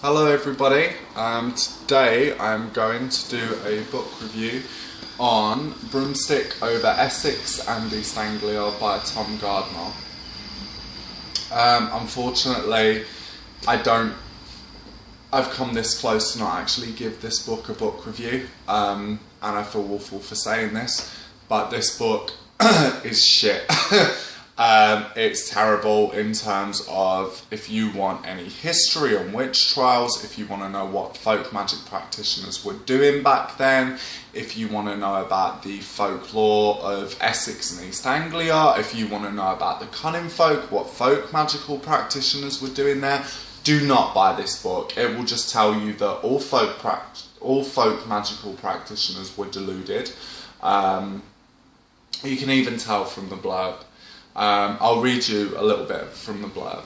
Hello everybody, today I'm going to do a book review on Broomstick over Essex and East Anglia by Tom Gardner. Unfortunately, I've come this close to not actually give this book a book review, and I feel awful for saying this, but this book is shit. It's terrible in terms of if you want any history on witch trials, if you want to know what folk magic practitioners were doing back then, if you want to know about the folklore of Essex and East Anglia, if you want to know about the cunning folk, what folk magical practitioners were doing there, do not buy this book. It will just tell you that all folk magical practitioners were deluded. You can even tell from the blurb. I'll read you a little bit from the blurb.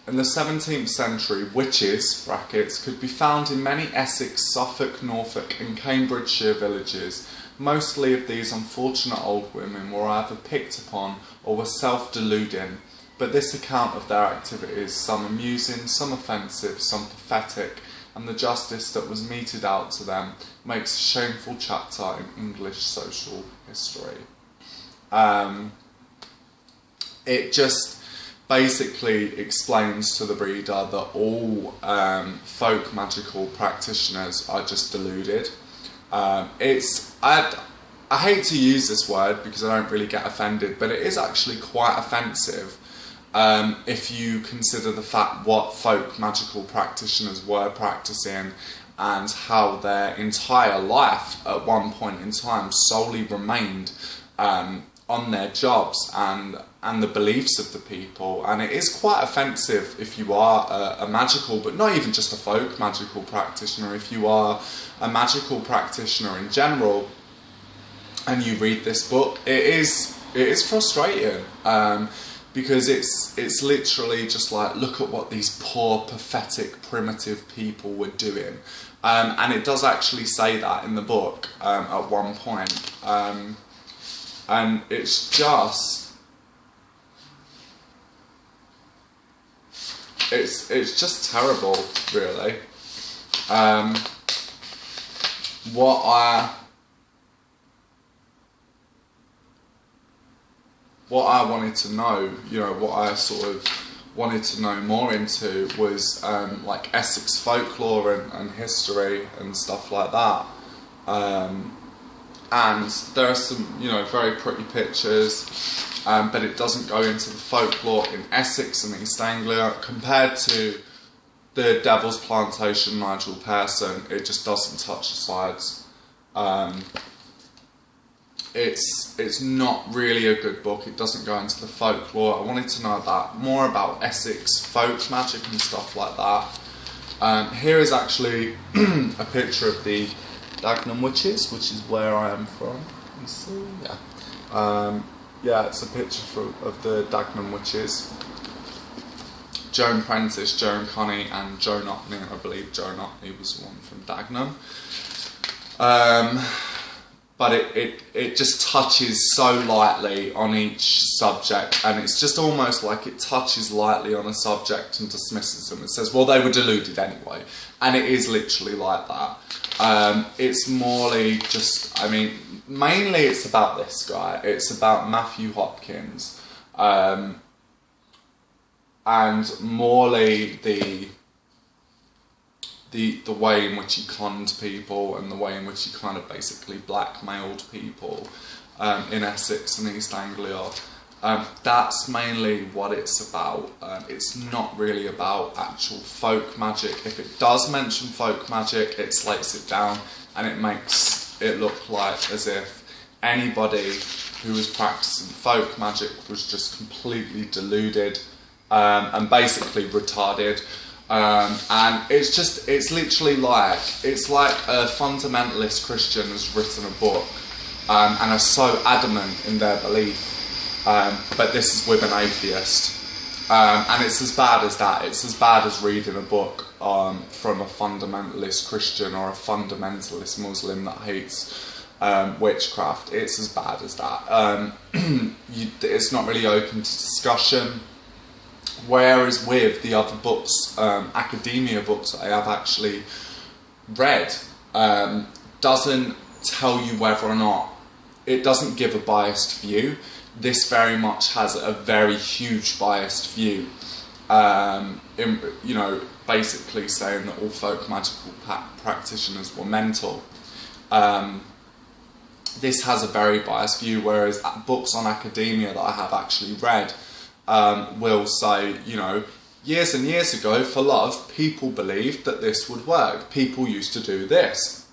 In the 17th century, witches, brackets, could be found in many Essex, Suffolk, Norfolk and Cambridgeshire villages. Mostly of these unfortunate old women were either picked upon or were self-deluding, but this account of their activities, some amusing, some offensive, some pathetic, and the justice that was meted out to them makes a shameful chapter in English social history. It just basically explains to the reader that all folk magical practitioners are just deluded. I hate to use this word because I don't really get offended, but it is actually quite offensive if you consider the fact what folk magical practitioners were practicing and how their entire life at one point in time solely remained on their jobs and the beliefs of the people, and it is quite offensive if you are a magical, but not even just a folk magical practitioner, if you are a magical practitioner in general and you read this book, it is frustrating, because it's literally just like, look at what these poor, pathetic, primitive people were doing, and it does actually say that in the book at one point. And it's just, it's just terrible, really. What I wanted to know, what I sort of wanted to know more into was like Essex folklore and history and stuff like that. And there are some, very pretty pictures, but it doesn't go into the folklore in Essex and East Anglia. Compared to the Devil's Plantation, Nigel Pearson, it just doesn't touch the sides. It's not really a good book. It doesn't go into the folklore. I wanted to know more about Essex folk magic and stuff like that. Here is actually a picture of the Dagenham Witches, which is where I am from. You see? Yeah. Yeah, it's a picture of the Dagenham Witches. Joan Prentice, Joan Conney, and Joan Otney. I believe Joan Otney was the one from Dagenham. But it just touches so lightly on each subject, and it's just almost like it touches lightly on a subject and dismisses them. It says, well, they were deluded anyway, and it is literally like that. It's morely just, mainly it's about this guy. It's about Matthew Hopkins, and morely the way in which he conned people and the way in which he kind of basically blackmailed people in Essex and East Anglia. That's mainly what it's about. It's not really about actual folk magic. If it does mention folk magic, it slates it down and it makes it look like as if anybody who was practicing folk magic was just completely deluded and basically retarded. And it's literally like, it's like a fundamentalist Christian has written a book and are so adamant in their belief, but this is with an atheist, and it's as bad as that. It's as bad as reading a book from a fundamentalist Christian or a fundamentalist Muslim that hates witchcraft. It's as bad as that. It's not really open to discussion. Whereas with the other books, academia books that I have actually read, doesn't tell you whether or not, it doesn't give a biased view. This very much has a very huge biased view, you know, basically saying that all folk magical practitioners were mental. This has a very biased view, whereas books on academia that I have actually read will say, you know, years and years ago for love, people believed that this would work. People used to do this.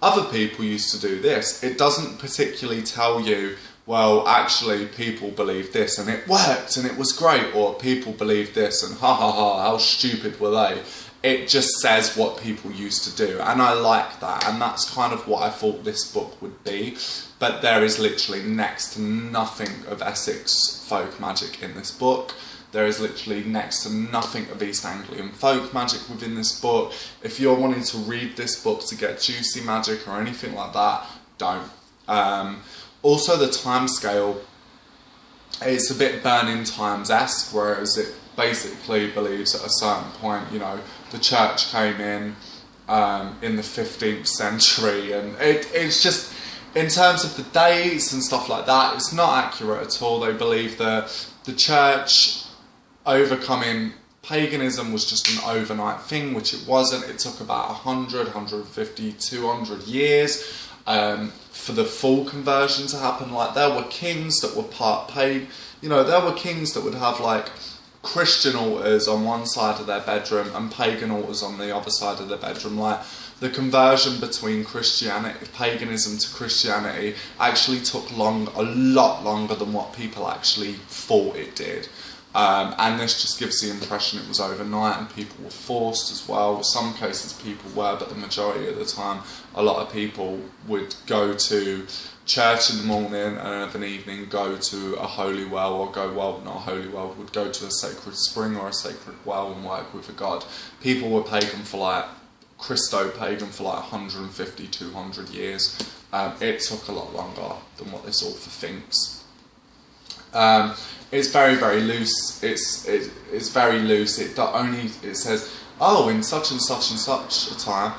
Other people used to do this. It doesn't particularly tell you, well, actually people believed this and it worked and it was great, or people believed this and ha ha ha, how stupid were they? It just says what people used to do, and I like that, and that's kind of what I thought this book would be. But there is literally next to nothing of Essex folk magic in this book. There is literally next to nothing of East Anglian folk magic within this book. If you're wanting to read this book to get juicy magic or anything like that, don't. Also, the timescale, it's a bit Burning Times-esque, whereas it basically believes at a certain point, you know, the church came in the 15th century, and it's just, in terms of the dates and stuff like that, it's not accurate at all. They believe that the church overcoming paganism was just an overnight thing, which it wasn't. It took about 100, 150, 200 years for the full conversion to happen. Like, there were kings that were part paid, you know, there were kings that would have like Christian altars on one side of their bedroom and pagan altars on the other side of their bedroom. Like, the conversion between Christianity, paganism to Christianity actually took a lot longer than what people actually thought it did. And this just gives the impression it was overnight, and people were forced as well. In some cases people were, but the majority of the time a lot of people would go to church in the morning and of an evening go to a holy well, or go, well, not a holy well, would go to a sacred spring or a sacred well and work with a god. People were pagan for like, Christo-pagan for like 150, 200 years. It took a lot longer than what this author thinks. It's very, very loose. It's very loose. It says, oh, in such and such and such a time,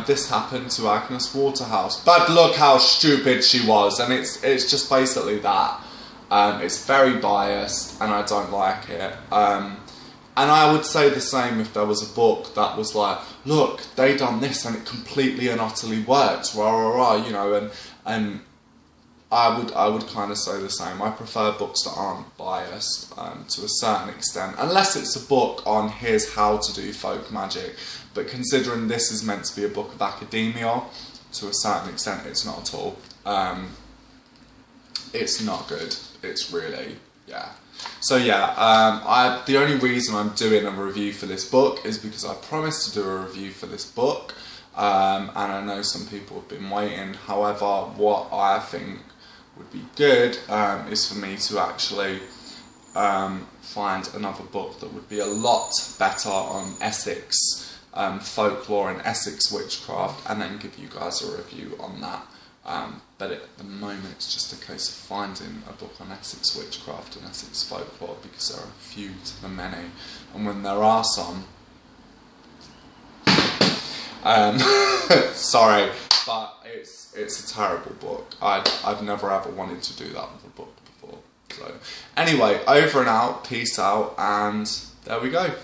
this happened to Agnes Waterhouse, but look how stupid she was, and it's just basically that. It's very biased, and I don't like it. And I would say the same if there was a book that was like, look, they done this and it completely and utterly worked, rah rah rah, you know, and I would kind of say the same. I prefer books that aren't biased to a certain extent, unless it's a book on here's how to do folk magic. But considering this is meant to be a book of academia, to a certain extent, it's not at all. It's not good. It's really, yeah. So yeah, the only reason I'm doing a review for this book is because I promised to do a review for this book, and I know some people have been waiting. However, what I think would be good is for me to actually find another book that would be a lot better on Essex folklore and Essex witchcraft, and then give you guys a review on that. But at the moment it's just a case of finding a book on Essex witchcraft and Essex folklore, because there are few to the many, and when there are some, sorry, but it's a terrible book. I've never ever wanted to do that with a book before. So anyway, over and out, peace out, and there we go.